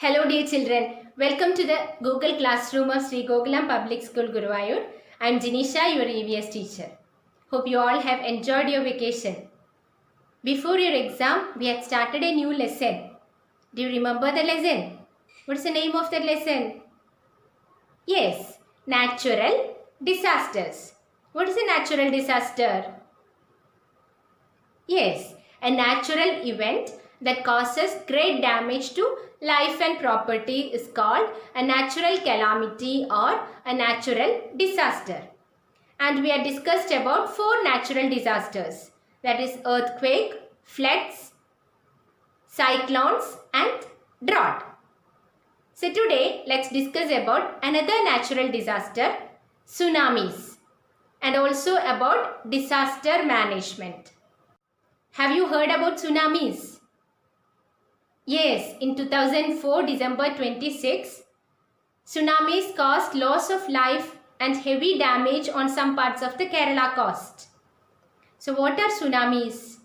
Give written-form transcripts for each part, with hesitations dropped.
Hello dear children, welcome to the Google Classroom of Sri Gokulam Public School Guruvayur. I am Jinisha, your EVS teacher. Hope you all have enjoyed your vacation. Before your exam, we had started a new lesson. Do you remember the lesson? What's the name of that lesson? Yes, natural disasters. What is a natural disaster? Yes, a natural event that causes great damage to life and property is called a natural calamity or a natural disaster. And we have discussed about 4 natural disasters, that is earthquake, floods, cyclones and drought. So today let's discuss about another natural disaster, tsunamis, and also about disaster management. Have you heard about tsunamis? Yes, in 2004, December 26, tsunamis caused loss of life and heavy damage on some parts of the Kerala coast. So what are tsunamis?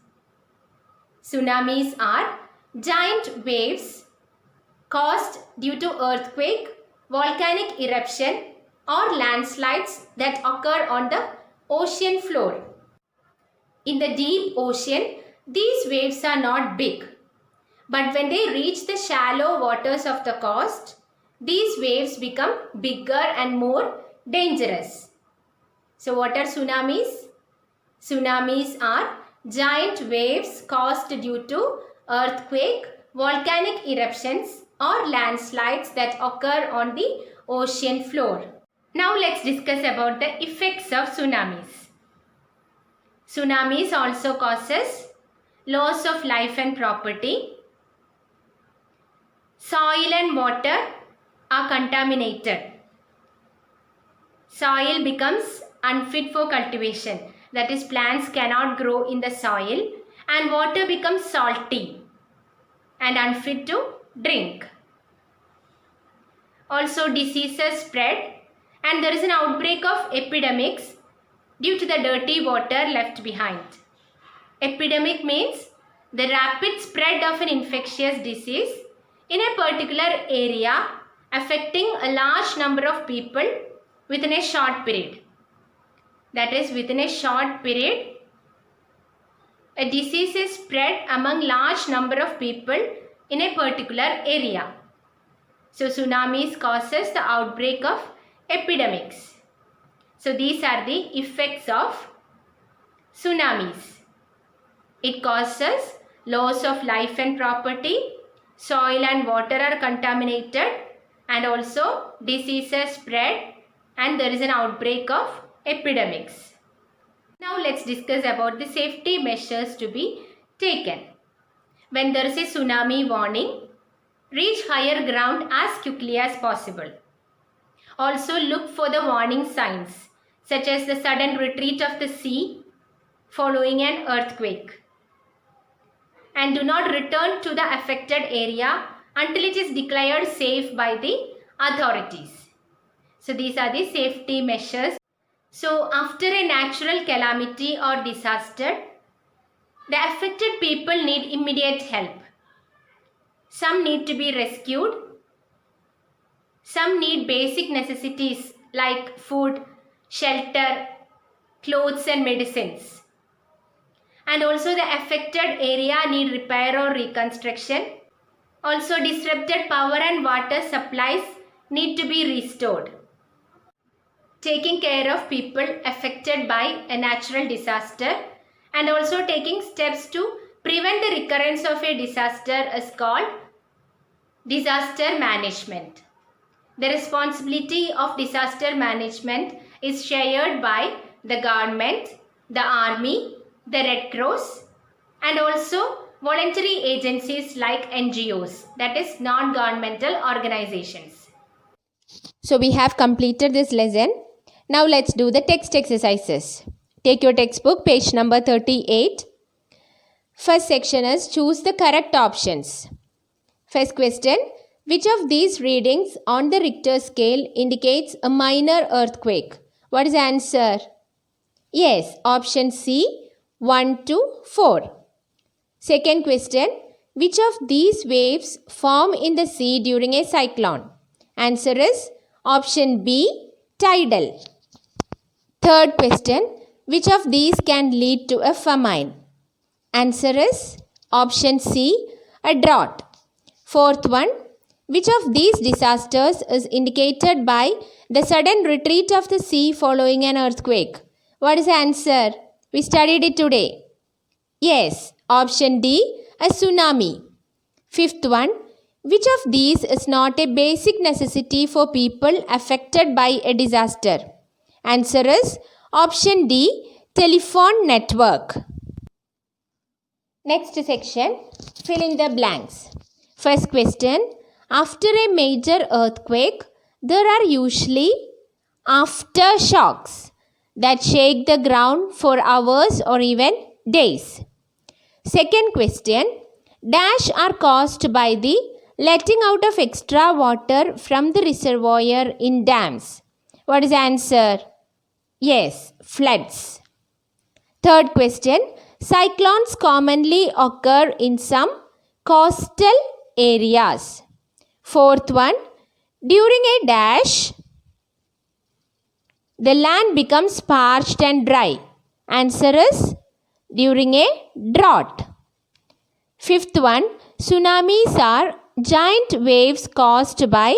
Tsunamis are giant waves caused due to earthquake, volcanic eruption or landslides that occur on the ocean floor. In the deep ocean, these waves are not big. But when they reach the shallow waters of the coast, these waves become bigger and more dangerous. So what are tsunamis? Tsunamis are giant waves caused due to earthquake, volcanic eruptions or landslides that occur on the ocean floor. Now let's discuss about the effects of tsunamis. Tsunamis also causes loss of life and property. Soil and water are contaminated. Soil becomes unfit for cultivation. That is, plants cannot grow in the soil, and water becomes salty and unfit to drink. Also, diseases spread and there is an outbreak of epidemics due to the dirty water left behind. Epidemic means the rapid spread of an infectious disease in a particular area affecting a large number of people within a short period. That is, within a short period, a disease is spread among large number of people in a particular area. So tsunamis causes the outbreak of epidemics. So these are the effects of tsunamis. It causes loss of life and property, soil and water are contaminated, and also diseases spread and there is an outbreak of epidemics. Now let's discuss about the safety measures to be taken. When there is a tsunami warning, reach higher ground as quickly as possible. Also look for the warning signs such as the sudden retreat of the sea following an earthquake. And do not return to the affected area until it is declared safe by the authorities. So these are the safety measures. So after a natural calamity or disaster, the affected people need immediate help. Some need to be rescued. Some need basic necessities like food, shelter, clothes and medicines. And also the affected area need repair or reconstruction. Also disrupted power and water supplies need to be restored. Taking care of people affected by a natural disaster and also taking steps to prevent the recurrence of a disaster is called disaster management. The responsibility of disaster management is shared by the government, the army, the Red Cross and also voluntary agencies like NGOs, that is non-governmental organizations. So we have completed this lesson. Now let's do the text exercises. Take your textbook, page number 38. First section is choose the correct options. First question, which of these readings on the Richter scale indicates a minor earthquake? What is the answer? Yes, option C, 1 to 4. Second question, which of these waves form in the sea during a cyclone? Answer is option B, tidal. Third question, which of these can lead to a famine? Answer is option C, a drought. Fourth one, which of these disasters is indicated by the sudden retreat of the sea following an earthquake? What is the answer? We studied it today. Yes, option D, a tsunami. Fifth one, which of these is not a basic necessity for people affected by a disaster? Answer is option D, telephone network. Next section, fill in the blanks. First question, after a major earthquake, there are usually aftershocks that shake the ground for hours or even days. Second question, dash are caused by the letting out of extra water from the reservoir in dams. What is the answer? Yes, floods. Third question, cyclones commonly occur in some coastal areas. Fourth one, during a dash, the land becomes parched and dry. Answer is during a drought. Fifth one, tsunamis are giant waves caused by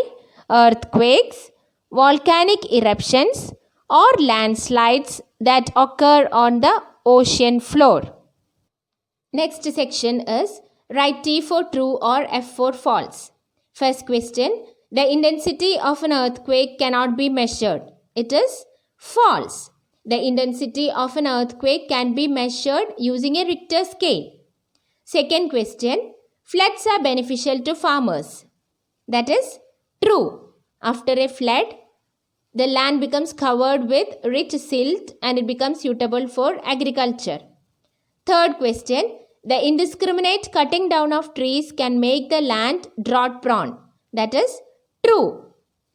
earthquakes, volcanic eruptions, or landslides that occur on the ocean floor. Next section is write T for true or F for false. First question, the intensity of an earthquake cannot be measured. It is false. The intensity of an earthquake can be measured using a Richter scale. Second question, floods are beneficial to farmers. That is true. After a flood, the land becomes covered with rich silt and it becomes suitable for agriculture. Third question, the indiscriminate cutting down of trees can make the land drought prone. That is true.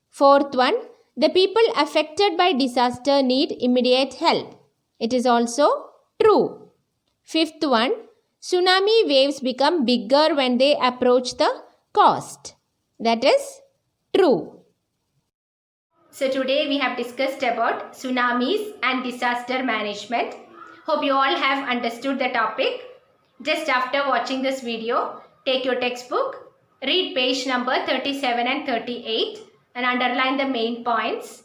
Fourth one, the people affected by disaster need immediate help. It is also true. Fifth one, tsunami waves become bigger when they approach the coast. That is true. So today we have discussed about tsunamis and disaster management. Hope you all have understood the topic. Just after watching this video, take your textbook, read page number 37 and 38 and underline the main points.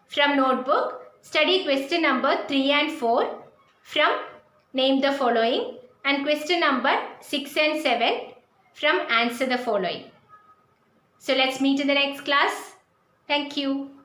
From notebook, study question number 3 and 4 from name the following and question number 6 and 7 from answer the following. So let's meet in the next class. Thank you.